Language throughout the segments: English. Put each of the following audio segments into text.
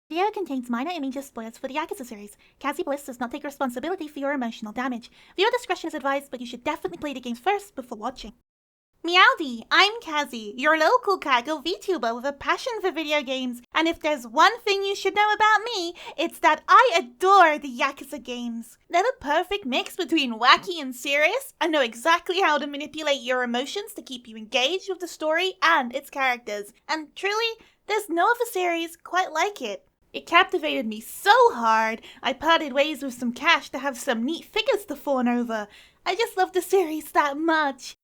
Video contains minor and major spoilers for the YAKUZA series. Kazi Bliss does not take responsibility for your emotional damage. Viewer discretion is advised, but you should definitely play the games first before watching. Meowdy, I'm Kazi, your local Kaggle VTuber with a passion for video games. And if there's one thing you should know about me, it's that I adore the YAKUZA games. They're the perfect mix between wacky and serious, and know exactly how to manipulate your emotions to keep you engaged with the story and its characters. And truly, there's no other series quite like it. It captivated me so hard, I parted ways with some cash to have some neat figures to fawn over. I just love the series that much.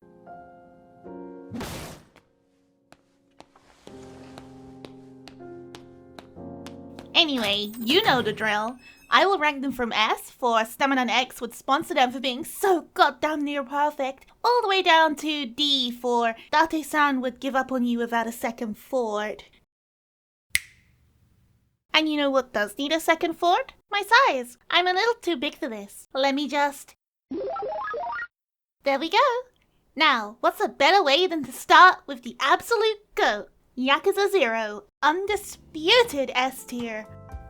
Anyway, you know the drill. I will rank them from S for Stamina X would sponsor them for being so goddamn near perfect, all the way down to D for Date-san would give up on you without a second thought. And you know what does need a second thought? My size. I'm a little too big for this. Let me just... There we go. Now, what's a better way than to start with the absolute GOAT? YAKUZA 0, undisputed S tier.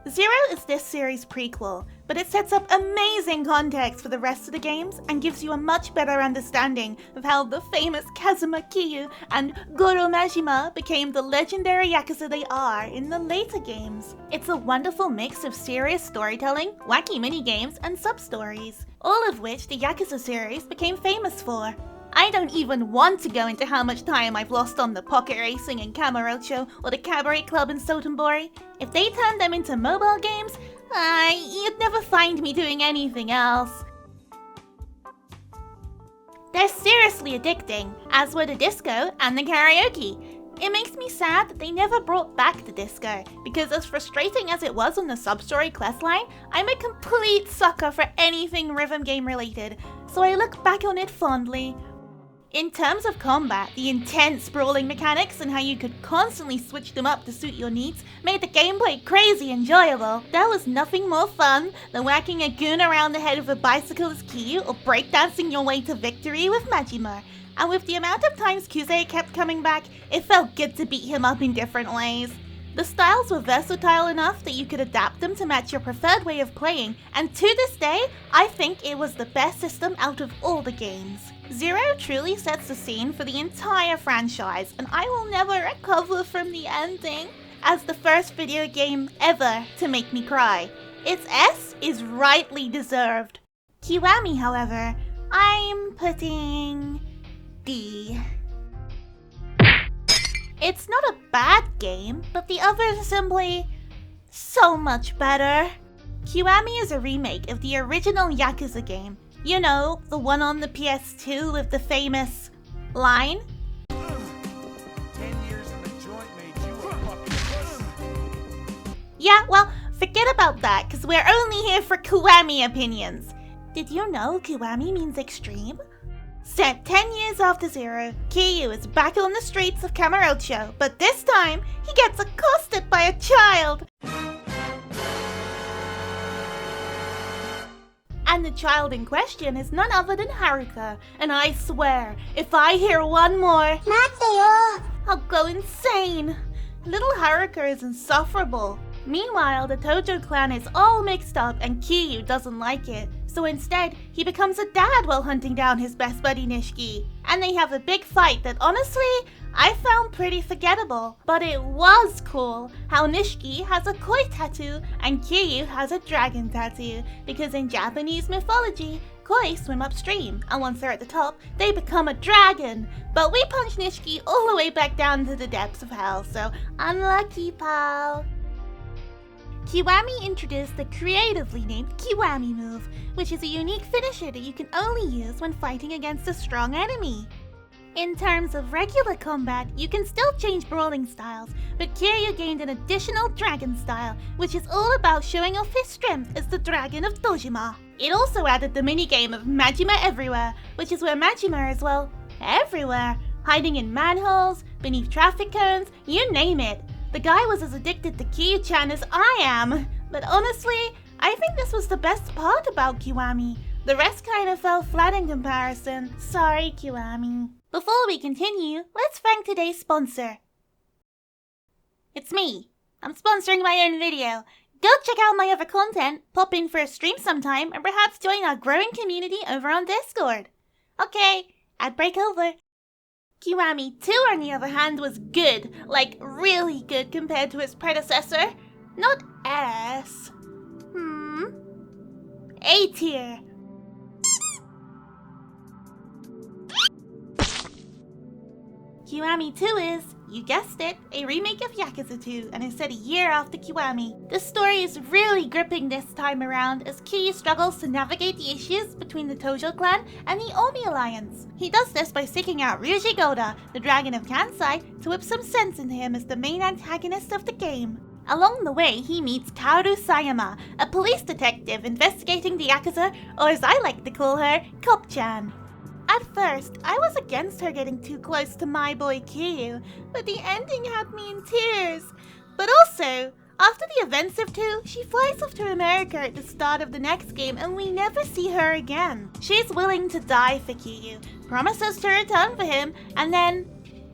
0 is this series' prequel, but it sets up amazing context for the rest of the games and gives you a much better understanding of how the famous Kazuma Kiryu and Goro Majima became the legendary YAKUZA they are in the later games. It's a wonderful mix of serious storytelling, wacky minigames, and sub-stories, all of which the YAKUZA series became famous for. I don't even want to go into how much time I've lost on the pocket racing in Kamurocho or the cabaret club in Sotenbori. If they turned them into mobile games, you'd never find me doing anything else. They're seriously addicting, as were the disco and the karaoke. It makes me sad that they never brought back the disco, because as frustrating as it was on the sub-story questline, I'm a complete sucker for anything rhythm game related, so I look back on it fondly. In terms of combat, the intense brawling mechanics and how you could constantly switch them up to suit your needs made the gameplay crazy enjoyable. There was nothing more fun than whacking a goon around the head with a bicycle as Kiryu or breakdancing your way to victory with Majima. And with the amount of times Kuze kept coming back, it felt good to beat him up in different ways. The styles were versatile enough that you could adapt them to match your preferred way of playing, and to this day, I think it was the best system out of all the games. 0 truly sets the scene for the entire franchise, and I will never recover from the ending as the first video game ever to make me cry. Its S is rightly deserved. Kiwami, however, I'm putting D. It's not a bad game, but the others are simply so much better. Kiwami is a remake of the original YAKUZA game. You know, the one on the PS2 with the famous line? 10 years in the joint made you a fucking puss. Yeah, well, forget about that, because we're only here for Kiwami opinions. Did you know Kiwami means extreme? Set 10 years after 0, Kiryu is back on the streets of Kamurocho, but this time, he gets accosted by a child. And the child in question is none other than Haruka, and I swear, if I hear one more, I'll go insane. Little Haruka is insufferable. Meanwhile, the Tojo clan is all mixed up and Kiryu doesn't like it, so instead, he becomes a dad while hunting down his best buddy Nishiki. And they have a big fight that honestly, I found pretty forgettable. But it was cool how Nishiki has a koi tattoo and Kiryu has a dragon tattoo, because in Japanese mythology, koi swim upstream, and once they're at the top, they become a dragon. But we punch Nishiki all the way back down to the depths of hell, so unlucky pal. Kiwami introduced the creatively named Kiwami move, which is a unique finisher that you can only use when fighting against a strong enemy. In terms of regular combat, you can still change brawling styles, but Kiryu gained an additional dragon style, which is all about showing off his strength as the Dragon of Dojima. It also added the minigame of Majima Everywhere, which is where Majima is, well, everywhere, hiding in manholes, beneath traffic cones, you name it. The guy was as addicted to Kiryu-chan as I am, but honestly, I think this was the best part about Kiwami. The rest kind of fell flat in comparison. Sorry, Kiwami. Before we continue, let's thank today's sponsor. It's me, I'm sponsoring my own video. Go check out my other content, pop in for a stream sometime, and perhaps join our growing community over on Discord. Okay, ad break over. Kiwami 2, on the other hand, was good, like really good compared to its predecessor. Not S. A tier. Kiwami 2 is, you guessed it, a remake of Yakuza 2 and is set a year after Kiwami. The story is really gripping this time around as Kiryu struggles to navigate the issues between the Tojo clan and the Omi alliance. He does this by seeking out Ryuji Goda, the dragon of Kansai, to whip some sense into him as the main antagonist of the game. Along the way, he meets Kaoru Sayama, a police detective investigating the Yakuza, or as I like to call her, Cop-chan. At first, I was against her getting too close to my boy Kiryu, but the ending had me in tears. But also, after the events of 2, she flies off to America at the start of the next game and we never see her again. She's willing to die for Kiryu, promises to return for him, and then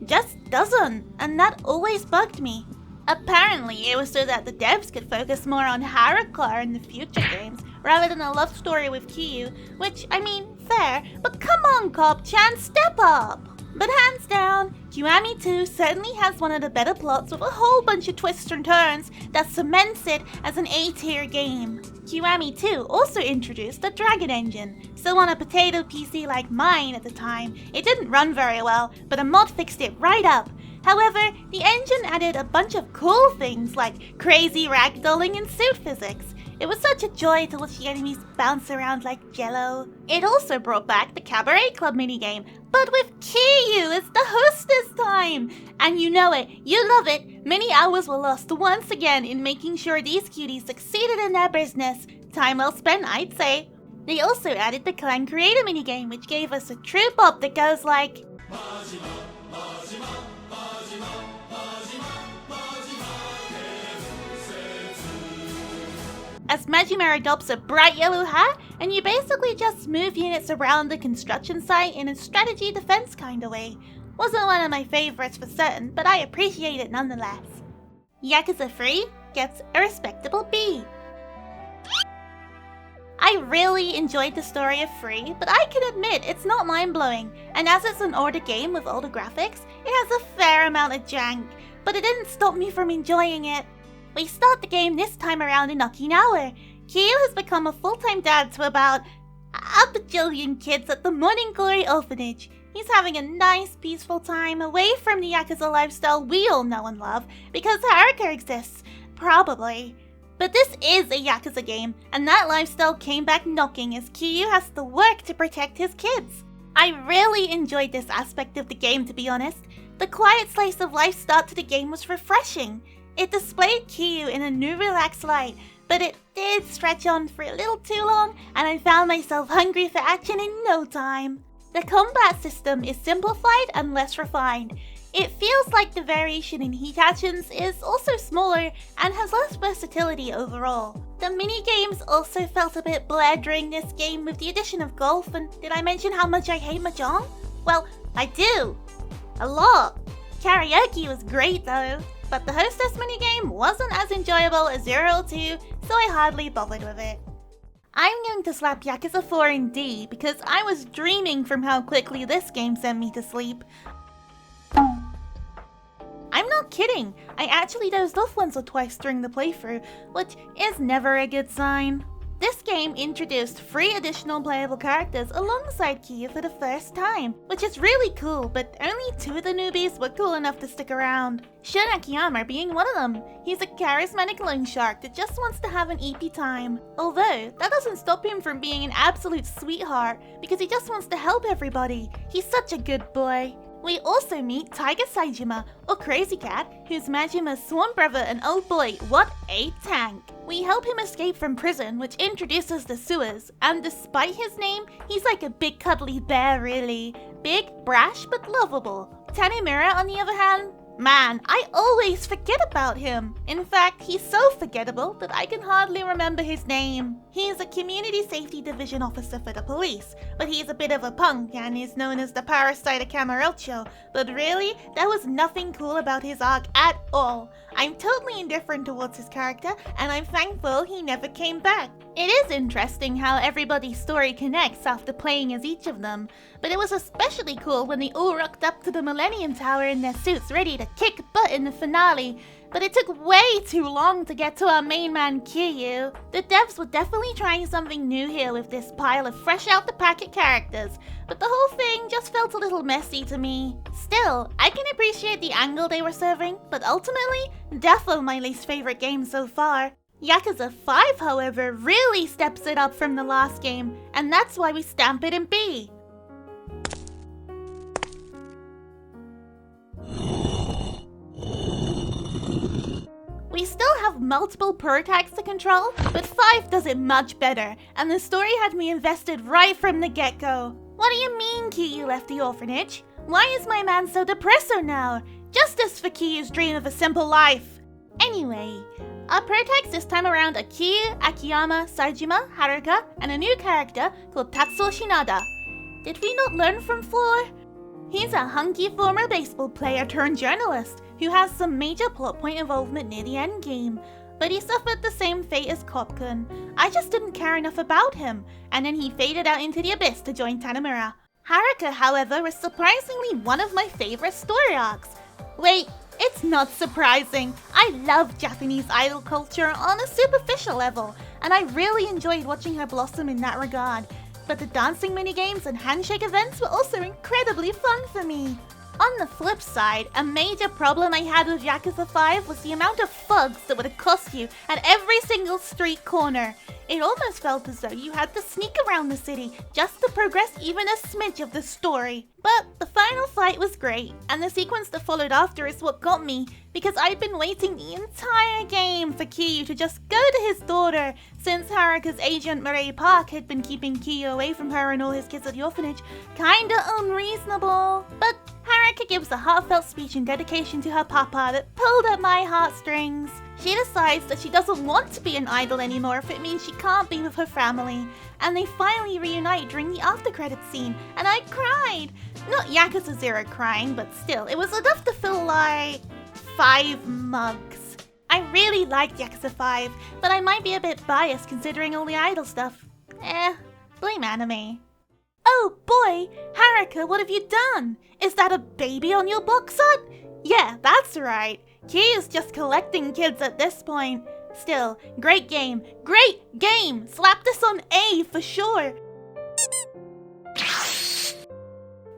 just doesn't, and that always bugged me. Apparently, it was so that the devs could focus more on Haruka in the future games, rather than a love story with Kiryu, which, I mean, fair, but come on, Cop-chan, step up! But hands down, Kiwami 2 certainly has one of the better plots with a whole bunch of twists and turns that cements it as an A-tier game. Kiwami 2 also introduced the Dragon Engine, so on a potato PC like mine at the time, it didn't run very well, but a mod fixed it right up. However, the engine added a bunch of cool things like crazy ragdolling and suit physics. It was such a joy to watch the enemies bounce around like jello. It also brought back the Cabaret Club minigame, but with Kiryu as the host this time. And you know it, you love it. Many hours were lost once again in making sure these cuties succeeded in their business. Time well spent, I'd say. They also added the Clan Creator minigame, which gave us a true bop that goes like... as Majima adopts a bright yellow hat, and you basically just move units around the construction site in a strategy defense kind of way. Wasn't one of my favorites for certain, but I appreciate it nonetheless. Yakuza 3 gets a respectable B. I really enjoyed the story of 3, but I can admit it's not mind-blowing, and as it's an older game with older graphics, it has a fair amount of jank, but it didn't stop me from enjoying it. We start the game this time around in Okinawa. Kiryu has become a full-time dad to about a bajillion kids at the Morning Glory Orphanage. He's having a nice, peaceful time away from the Yakuza lifestyle we all know and love, because Haruka exists. Probably. But this is a Yakuza game, and that lifestyle came back knocking as Kiryu has to work to protect his kids. I really enjoyed this aspect of the game, to be honest. The quiet slice of life start to the game was refreshing. It displayed Kiryu in a new relaxed light, but it did stretch on for a little too long, and I found myself hungry for action in no time. The combat system is simplified and less refined. It feels like the variation in heat actions is also smaller and has less versatility overall. The minigames also felt a bit blah during this game with the addition of golf, and did I mention how much I hate mahjong? Well, I do. A lot. Karaoke was great though. But the hostess minigame wasn't as enjoyable as 002, so I hardly bothered with it. I'm going to slap Yakuza 4 in D because I was dreaming from how quickly this game sent me to sleep. I'm not kidding, I actually dozed off once or twice during the playthrough, which is never a good sign. This game introduced 3 additional playable characters alongside Kiryu for the first time, which is really cool, but only 2 of the newbies were cool enough to stick around. Shun Akiyama being one of them. He's a charismatic loan shark that just wants to have an EP time. Although, that doesn't stop him from being an absolute sweetheart, because he just wants to help everybody. He's such a good boy. We also meet Tiger Saijima, or Crazy Cat, who's Majima's sworn brother and oh boy, what a tank. We help him escape from prison, which introduces the sewers, and despite his name, he's like a big cuddly bear really. Big, brash, but lovable. Tanemura, on the other hand, Man, I always forget about him. In fact, he's so forgettable that I can hardly remember his name. He's a community safety division officer for the police, but he's a bit of a punk and is known as the parasite of Camarelcho. But really, there was nothing cool about his arc at all. I'm totally indifferent towards his character, and I'm thankful he never came back. It is interesting how everybody's story connects after playing as each of them, but it was especially cool when they all rocked up to the Millennium Tower in their suits ready to kick butt in the finale. But it took way too long to get to our main man Kiryu. The devs were definitely trying something new here with this pile of fresh out the packet characters, but the whole thing just felt a little messy to me. Still, I can appreciate the angle they were serving, but ultimately, defo my least favorite game so far. Yakuza 5, however, really steps it up from the last game, and that's why we stamp it in B. We still have multiple pro-tags to control, but 5 does it much better, and the story had me invested right from the get-go. What do you mean Kiryu left the orphanage? Why is my man so depresso now? Justice for Kiryu's dream of a simple life. Anyway, our pro-tags this time around are Kiryu, Akiyama, Saejima, Haruka, and a new character called Tatsuo Shinada. Did we not learn from 4? He's a hunky former baseball player turned journalist who has some major plot point involvement near the end game, but he suffered the same fate as Kopkun. I just didn't care enough about him, and then he faded out into the abyss to join Tanimura. Haruka, however, is surprisingly one of my favorite story arcs. Wait, it's not surprising. I love Japanese idol culture on a superficial level, and I really enjoyed watching her blossom in that regard. But the dancing minigames and handshake events were also incredibly fun for me. On the flip side, a major problem I had with Yakuza 5 was the amount of thugs that would accost you at every single street corner. It almost felt as though you had to sneak around the city just to progress even a smidge of the story. But the final fight was great, and the sequence that followed after is what got me, because I'd been waiting the entire game for Kiryu to just go to his daughter, since Haruka's agent Mireille Park had been keeping Kiryu away from her and all his kids at the orphanage. Kinda unreasonable. But Haruka gives a heartfelt speech in dedication to her papa that pulled at my heartstrings. She decides that she doesn't want to be an idol anymore if it means she can't be with her family. And they finally reunite during the after credits scene, and I cried. Not Yakuza 0 crying, but still, it was enough to feel like 5 mugs. I really liked Yakuza 5, but I might be a bit biased considering all the idol stuff. Blame anime. Oh boy, Haruka, what have you done? Is that a baby on your box art? Yeah, that's right. Kiryu's just collecting kids at this point. Still, great game. Great game! Slap this on A for sure.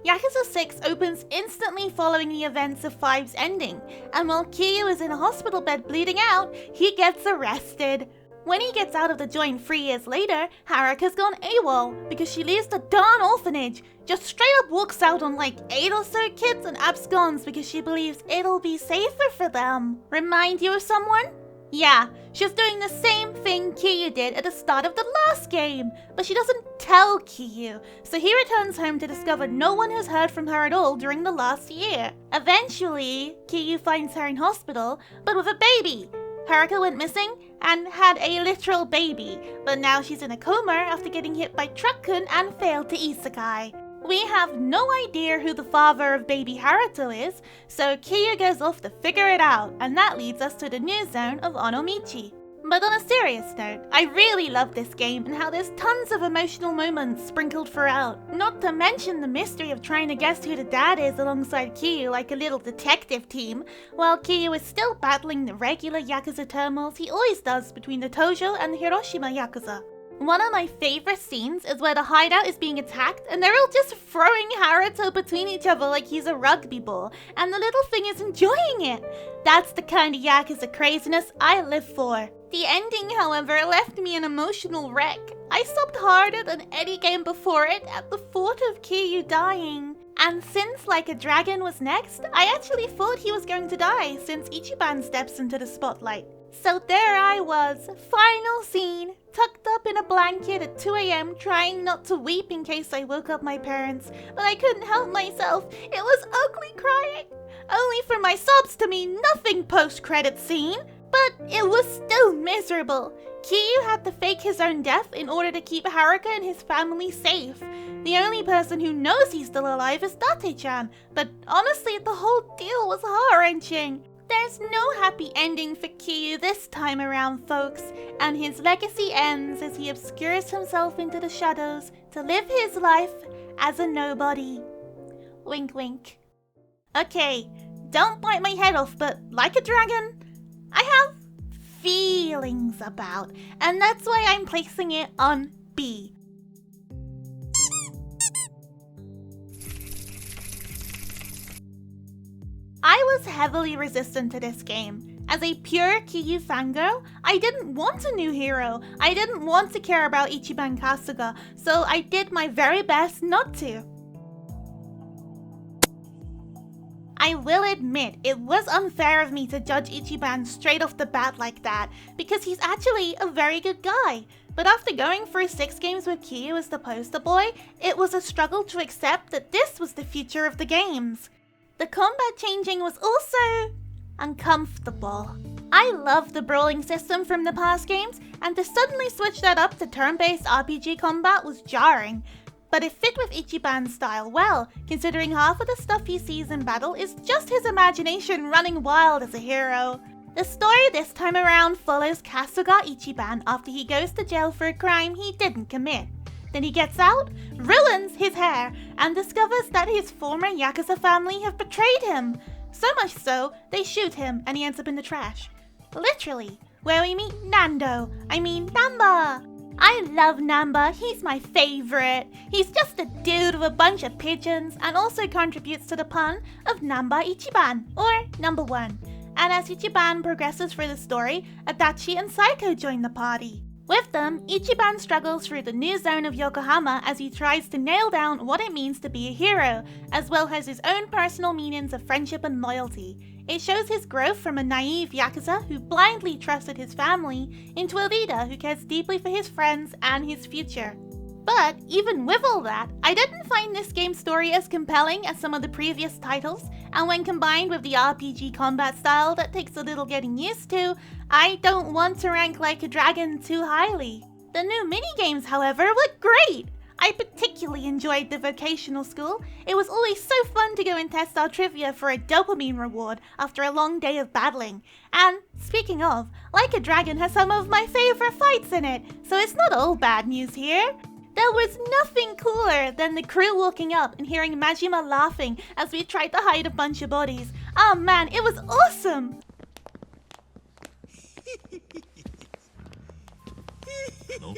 Yakuza 6 opens instantly following the events of 5's ending, and while Kiryu is in a hospital bed bleeding out, he gets arrested. When he gets out of the joint 3 years later, Haruka's gone AWOL because she leaves the darn orphanage, just straight up walks out on like 8 or so kids and absconds because she believes it'll be safer for them. Remind you of someone? Yeah, she's doing the same thing Kiryu did at the start of the last game, but she doesn't tell Kiryu, so he returns home to discover no one has heard from her at all during the last year. Eventually, Kiryu finds her in hospital, but with a baby. Haruka went missing and had a literal baby, but now she's in a coma after getting hit by Truck-kun and failed to isekai. We have no idea who the father of baby Haruto is, so Kiryu goes off to figure it out, and that leads us to the new zone of Onomichi. But on a serious note, I really love this game and how there's tons of emotional moments sprinkled throughout. Not to mention the mystery of trying to guess who the dad is alongside Kiryu like a little detective team, while Kiryu is still battling the regular Yakuza turmoils he always does between the Tojo and the Hiroshima Yakuza. One of my favorite scenes is where the hideout is being attacked and they're all just throwing Haruto between each other like he's a rugby ball, and the little thing is enjoying it. That's the kind of Yakuza craziness I live for. The ending, however, left me an emotional wreck. I sobbed harder than any game before it at the thought of Kiryu dying. And since Like a Dragon was next, I actually thought he was going to die since Ichiban steps into the spotlight. So there I was, final scene, tucked up in a blanket at 2 AM trying not to weep in case I woke up my parents, but I couldn't help myself. It was ugly crying. only for my sobs to mean nothing post-credit scene. But it was still miserable. Kiyu had to fake his own death in order to keep Haruka and his family safe. The only person who knows he's still alive is Date-chan, but honestly the whole deal was heart-wrenching. There's no happy ending for Kiyu this time around, folks, and his legacy ends as he obscures himself into the shadows to live his life as a nobody. Wink wink. Okay, don't bite my head off, but like a dragon, I have feelings about, and that's why I'm placing it on B. I was heavily resistant to this game. As a pure Kiyu fangirl, I didn't want a new hero. I didn't want to care about Ichiban Kasuga, so I did my very best not to. I will admit, it was unfair of me to judge Ichiban straight off the bat like that, because he's actually a very good guy. But after going through 6 games with Kiyu as the poster boy, it was a struggle to accept that this was the future of the games. The combat changing was also uncomfortable. I loved the brawling system from the past games, and to suddenly switch that up to turn-based RPG combat was jarring. But it fit with Ichiban's style well, considering half of the stuff he sees in battle is just his imagination running wild as a hero. The story this time around follows Kasuga Ichiban after he goes to jail for a crime he didn't commit. Then he gets out, ruins his hair, and discovers that his former YAKUZA family have betrayed him. So much so, they shoot him and he ends up in the trash. Literally, where we meet Namba. I love Namba, he's my favorite. He's just a dude with a bunch of pigeons and also contributes to the pun of Namba Ichiban, or number 1. And as Ichiban progresses through the story, Adachi and Saiko join the party. With them, Ichiban struggles through the new zone of Yokohama as he tries to nail down what it means to be a hero, as well as his own personal meanings of friendship and loyalty. It shows his growth from a naive Yakuza who blindly trusted his family into a leader who cares deeply for his friends and his future. But even with all that, I didn't find this game's story as compelling as some of the previous titles, and when combined with the RPG combat style that takes a little getting used to, I don't want to rank Like a Dragon too highly. The new minigames, however, were great! I particularly enjoyed the vocational school. It was always so fun to go and test our trivia for a dopamine reward after a long day of battling. And speaking of, Like a Dragon has some of my favorite fights in it, so it's not all bad news here. There was nothing cooler than the crew walking up and hearing Majima laughing as we tried to hide a bunch of bodies. Oh man, it was awesome! No?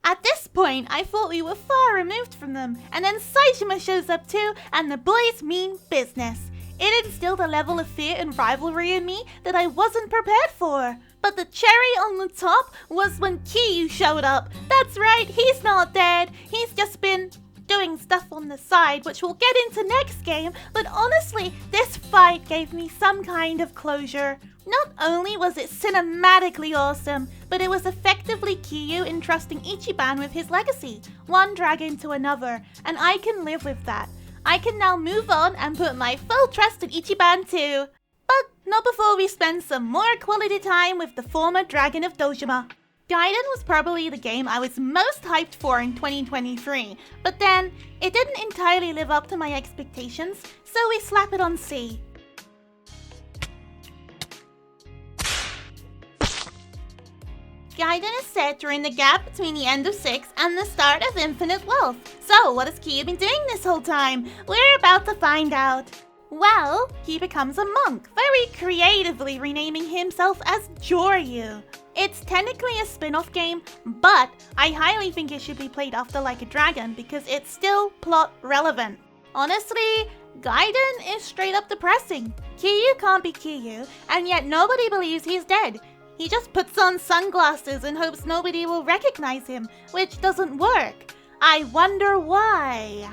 At this point, I thought we were far removed from them, and then Saitama shows up too, and the boys mean business. It instilled a level of fear and rivalry in me that I wasn't prepared for. But the cherry on the top was when Kiyu showed up. That's right, he's not dead. He's just been doing stuff on the side, which we'll get into next game, but honestly, this fight gave me some kind of closure. Not only was it cinematically awesome, but it was effectively Kiyu entrusting Ichiban with his legacy, one dragon to another, and I can live with that. I can now move on and put my full trust in Ichiban too. But not before we spend some more quality time with the former dragon of Dojima. Gaiden was probably the game I was most hyped for in 2023, but then it didn't entirely live up to my expectations, so we slap it on C. Gaiden is set during the gap between the end of 6 and the start of Infinite Wealth. So what has Kiyu been doing this whole time? We're about to find out. Well, he becomes a monk, very creatively renaming himself as Joryu. It's technically a spin-off game, but I highly think it should be played after Like a Dragon because it's still plot relevant. Honestly, Gaiden is straight up depressing. Kiyu can't be Kiyu, and yet nobody believes he's dead. He just puts on sunglasses and hopes nobody will recognize him, which doesn't work. I wonder why.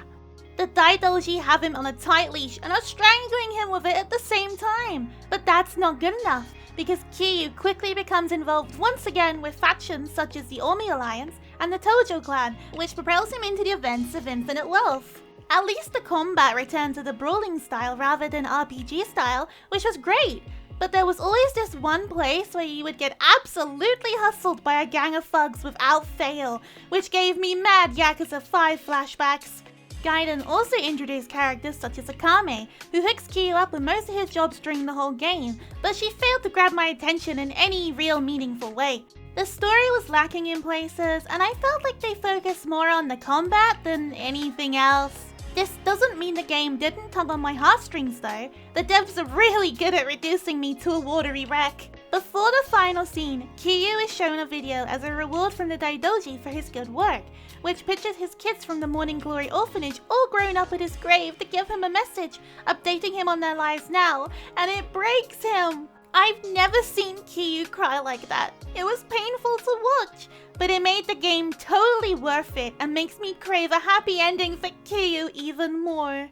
The Daidoji have him on a tight leash and are strangling him with it at the same time. But that's not good enough, because Kiyu quickly becomes involved once again with factions such as the Omi Alliance and the Tojo clan, which propels him into the events of infinite wealth. At least the combat returned to the brawling style rather than RPG style, which was great. But there was always this one place where you would get absolutely hustled by a gang of thugs without fail, which gave me mad Yakuza 5 flashbacks. Gaiden also introduced characters such as Akame, who hooks Kyu up with most of his jobs during the whole game, but she failed to grab my attention in any real meaningful way. The story was lacking in places, and I felt like they focused more on the combat than anything else. This doesn't mean the game didn't tug on my heartstrings though. The devs are really good at reducing me to a watery wreck. Before the final scene, Kyu is shown a video as a reward from the Daidoji for his good work, which pictures his kids from the Morning Glory orphanage all grown up at his grave to give him a message, updating him on their lives now, and it breaks him. I've never seen Kyu cry like that. It was painful to watch, but it made the game totally worth it and makes me crave a happy ending for Kyu even more.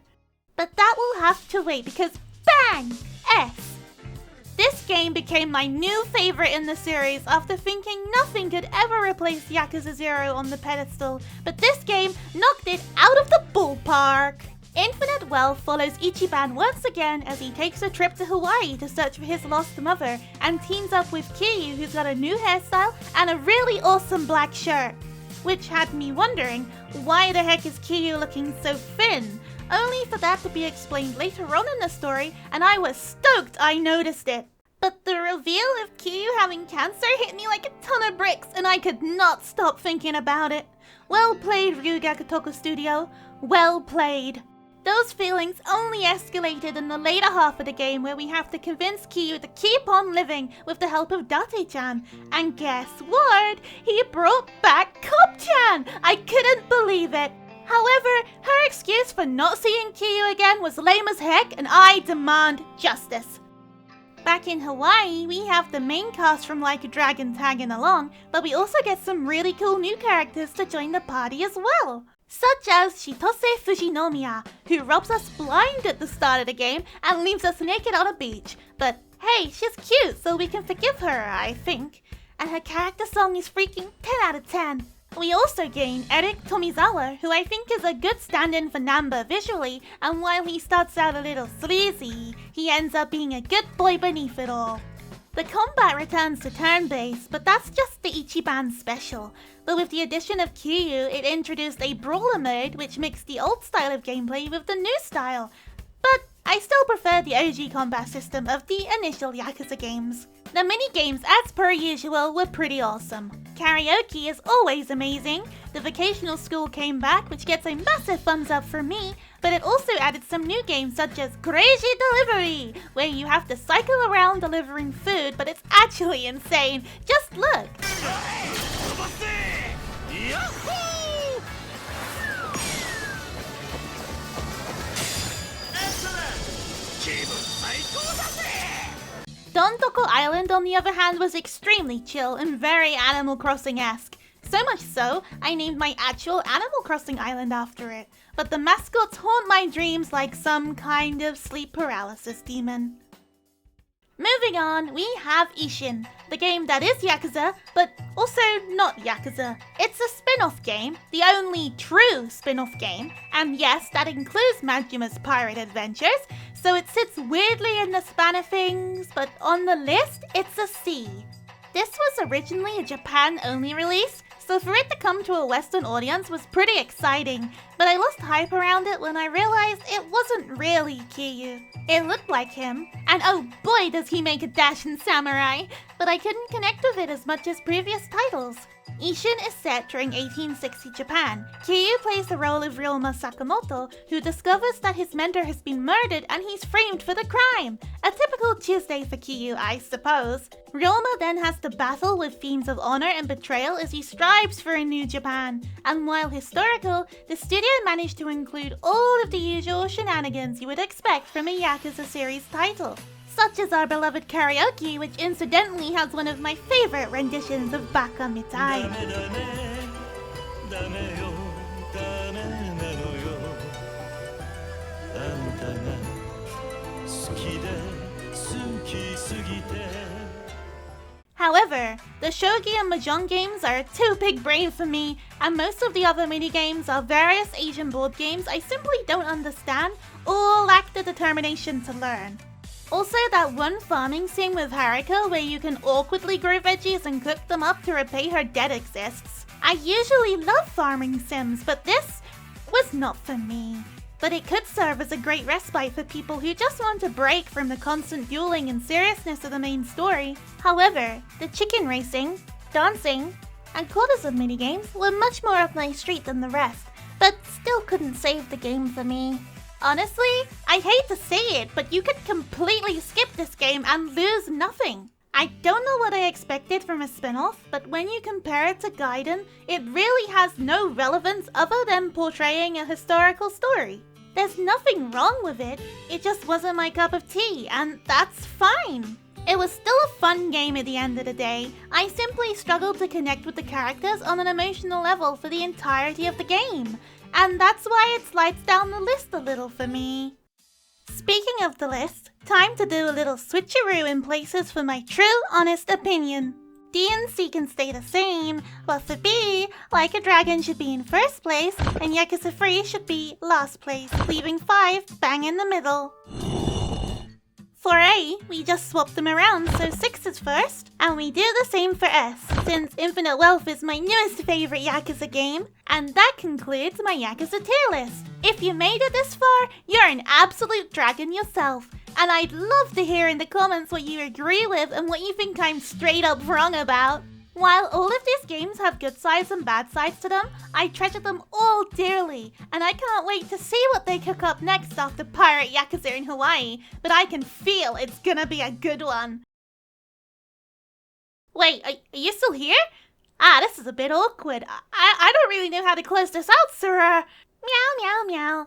But that will have to wait because bang! S! This game became my new favorite in the series after thinking nothing could ever replace Yakuza 0 on the pedestal, but this game knocked it out of the ballpark. Infinite Wealth follows Ichiban once again as he takes a trip to Hawaii to search for his lost mother and teams up with Kyu, who's got a new hairstyle and a really awesome black shirt. Which had me wondering, why the heck is Kyu looking so thin? Only for that to be explained later on in the story, and I was stoked I noticed it. But the reveal of Kyu having cancer hit me like a ton of bricks, and I could not stop thinking about it. Well played, Ryuga Kotoku Studio. Well played. Those feelings only escalated in the later half of the game where we have to convince Kyu to keep on living with the help of Date-chan. And guess what? He brought back Cop-chan! I couldn't believe it. However, her excuse for not seeing Kyu again was lame as heck, and I demand justice. Back in Hawaii, we have the main cast from Like a Dragon tagging along, but we also get some really cool new characters to join the party as well. Such as Shitose Fujinomiya, who robs us blind at the start of the game and leaves us naked on a beach. But hey, she's cute, so we can forgive her, I think. And her character song is freaking 10 out of 10. We also gain Eric Tomizawa, who I think is a good stand-in for Namba visually, and while he starts out a little sleazy, he ends up being a good boy beneath it all. The combat returns to turn-based, but that's just the Ichiban special. But with the addition of Kyu, it introduced a brawler mode which mixed the old style of gameplay with the new style. But I still prefer the OG combat system of the initial Yakuza games. The mini-games, as per usual, were pretty awesome. Karaoke is always amazing. The vocational school came back, which gets a massive thumbs up for me, but it also added some new games such as Crazy Delivery, where you have to cycle around delivering food, but it's actually insane. Just look! Don-Toko Island, on the other hand, was extremely chill and very Animal Crossing-esque. So much so, I named my actual Animal Crossing island after it. But the mascots haunt my dreams like some kind of sleep paralysis demon. Moving on, we have Ishin, the game that is Yakuza, but also not Yakuza. It's a spin-off game, the only true spin-off game, and yes, that includes Majima's Pirate Adventures, so it sits weirdly in the span of things, but on the list, it's a C. This was originally a Japan-only release, so for it to come to a Western audience was pretty exciting, but I lost hype around it when I realized it wasn't really Kyu. It looked like him, and oh boy does he make a dash in Samurai, but I couldn't connect with it as much as previous titles. Ishin is set during 1860 Japan. Kyu plays the role of Ryoma Sakamoto, who discovers that his mentor has been murdered and he's framed for the crime. A typical Tuesday for Kyu, I suppose. Ryoma then has to battle with themes of honor and betrayal as he strives for a new Japan. And while historical, the studio managed to include all of the usual shenanigans you would expect from a Yakuza series title. Such as our beloved Karaoke, which incidentally has one of my favorite renditions of Baka Mitai. However, the shogi and mahjong games are too big brain for me, and most of the other minigames are various Asian board games I simply don't understand or lack the determination to learn. Also, that one farming sim with Haruka where you can awkwardly grow veggies and cook them up to repay her debt exists. I usually love farming sims, but this was not for me. But it could serve as a great respite for people who just want a break from the constant dueling and seriousness of the main story. However, the chicken racing, dancing, and courtesan minigames were much more up my street than the rest, but still couldn't save the game for me. Honestly, I hate to say it, but you could completely skip this game and lose nothing. I don't know what I expected from a spin-off, but when you compare it to Gaiden, it really has no relevance other than portraying a historical story. There's nothing wrong with it, it just wasn't my cup of tea, and that's fine. It was still a fun game at the end of the day. I simply struggled to connect with the characters on an emotional level for the entirety of the game, and that's why it slides down the list a little for me. Speaking of the list, time to do a little switcheroo in places for my true, honest opinion. D and C can stay the same, but for B, Like a Dragon should be in first place, and Yakuza 3 should be last place, leaving 5 bang in the middle. For A, we just swapped them around, so 6 is first, and we do the same for S, since Infinite Wealth is my newest favorite Yakuza game, and that concludes my Yakuza tier list. If you made it this far, you're an absolute dragon yourself, and I'd love to hear in the comments what you agree with and what you think I'm straight up wrong about. While all of these games have good sides and bad sides to them, I treasure them all dearly, and I can't wait to see what they cook up next after Pirate Yakuza in Hawaii, but I can feel it's gonna be a good one. Wait, are you still here? This is a bit awkward. I don't really know how to close this out, sir. Meow, meow, meow.